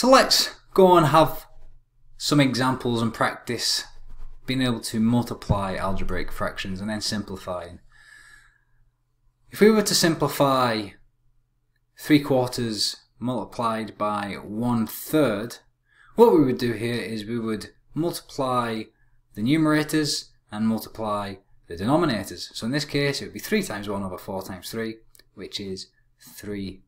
So let's go and have some examples and practice being able to multiply algebraic fractions and then simplifying. If we were to simplify 3/4 multiplied by 1/3, what we would do here is we would multiply the numerators and multiply the denominators. So in this case it would be 3 times 1 over 4 times 3, which is 3/12.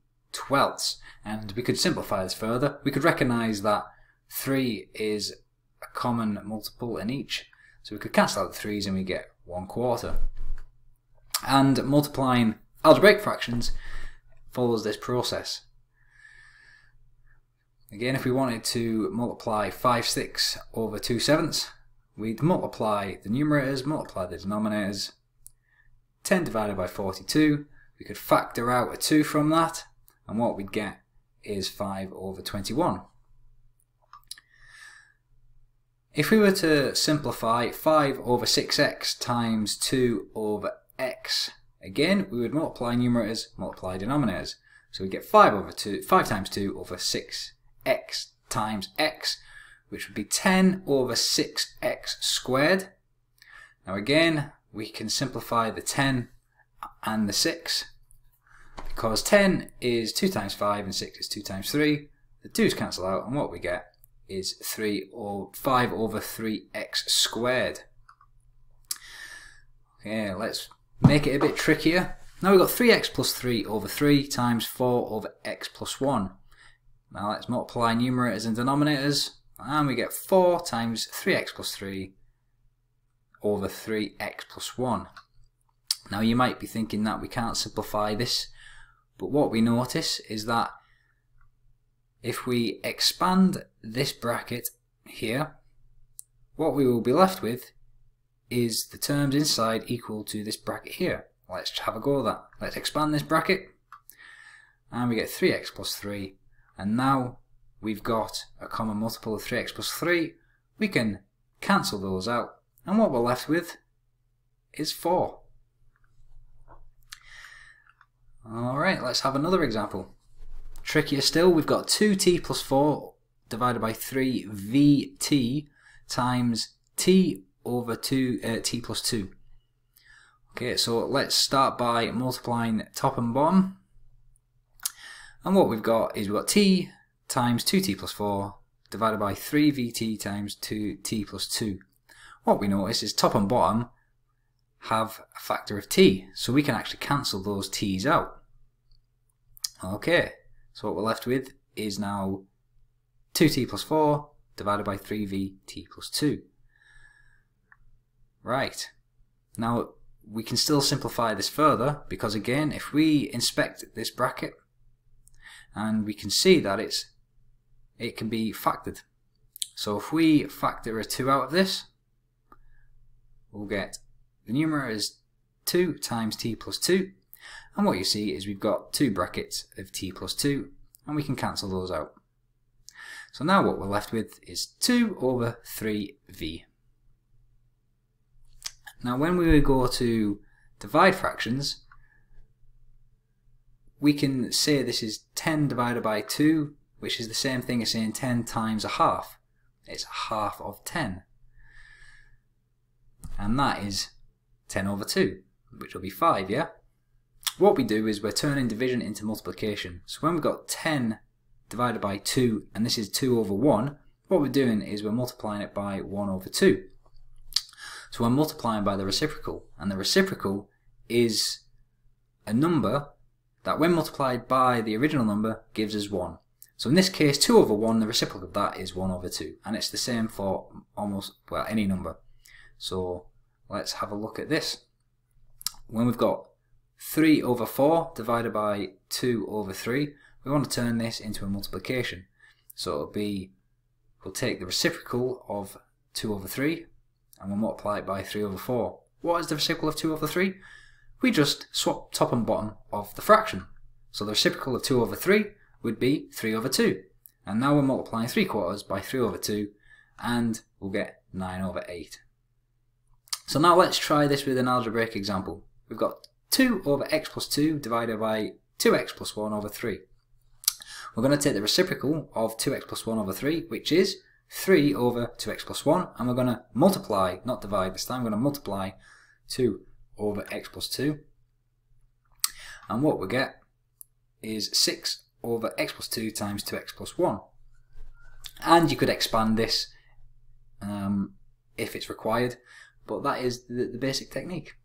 And we could simplify this further. We could recognise that 3 is a common multiple in each, so we could cancel out the 3's and we get 1/4. And multiplying algebraic fractions follows this process. Again, if we wanted to multiply 5/6 over 2/7, we'd multiply the numerators, multiply the denominators. 10 divided by 42, we could factor out a 2 from that, and what we'd get is 5 over 21. If we were to simplify 5 over 6x times 2 over x, again we would multiply numerators, multiply denominators. So we get 5 times 2 over 6x times x, which would be 10 over 6x squared. Now again, we can simplify the 10 and the 6, because 10 is 2 times 5 and 6 is 2 times 3. The 2's cancel out, and what we get is 5 over 3x squared. Okay, let's make it a bit trickier. Now we've got 3x plus 3 over 3 times 4 over x plus 1. Now let's multiply numerators and denominators, and we get 4 times 3x plus 3 over 3x plus 1. Now you might be thinking that we can't simplify this, but what we notice is that if we expand this bracket here, what we will be left with is the terms inside equal to this bracket here. Let's have a go at that. Let's expand this bracket, and we get 3x plus 3, and now we've got a common multiple of 3x plus 3. We can cancel those out, and what we're left with is 4. Alright, let's have another example. Trickier still, we've got 2t plus 4 divided by 3vt times t over t plus 2. Okay, so let's start by multiplying top and bottom. And what we've got is we've got t times 2t plus 4 divided by 3vt times 2t plus 2. What we notice is top and bottom have a factor of t, so we can actually cancel those t's out. Okay, so what we're left with is now 2t plus 4 divided by 3vt plus 2. Right, now we can still simplify this further, because again, if we inspect this bracket, and we can see that it can be factored. So if we factor a 2 out of this, we'll get the numerator is 2 times t plus 2, and what you see is we've got 2 brackets of t plus 2, and we can cancel those out. So now what we're left with is 2 over 3v. Now when we go to divide fractions, we can say this is 10 divided by 2, which is the same thing as saying 10 times a half. It's half of 10. And that is 10 over 2, which will be 5, yeah? What we do is we're turning division into multiplication. So when we've got 10 divided by 2, and this is 2 over 1, what we're doing is we're multiplying it by 1 over 2. So we're multiplying by the reciprocal, and the reciprocal is a number that when multiplied by the original number gives us 1. So in this case 2 over 1, the reciprocal of that is 1 over 2, and it's the same for almost, well, any number. So let's have a look at this. When we've got 3 over 4 divided by 2 over 3, we want to turn this into a multiplication. So it'll be, we'll take the reciprocal of 2 over 3 and we'll multiply it by 3 over 4. What is the reciprocal of 2 over 3? We just swap top and bottom of the fraction. So the reciprocal of 2 over 3 would be 3 over 2. And now we're multiplying 3/4 by 3 over 2, and we'll get 9 over 8. So now let's try this with an algebraic example. We've got 2 over x plus 2 divided by 2x plus 1 over 3. we're going to take the reciprocal of 2x plus 1 over 3, which is 3 over 2x plus 1, and we're going to multiply, not divide this time, we're going to multiply 2 over x plus 2. And what we get is 6 over x plus 2 times 2x plus 1. And you could expand this if it's required, but that is the basic technique.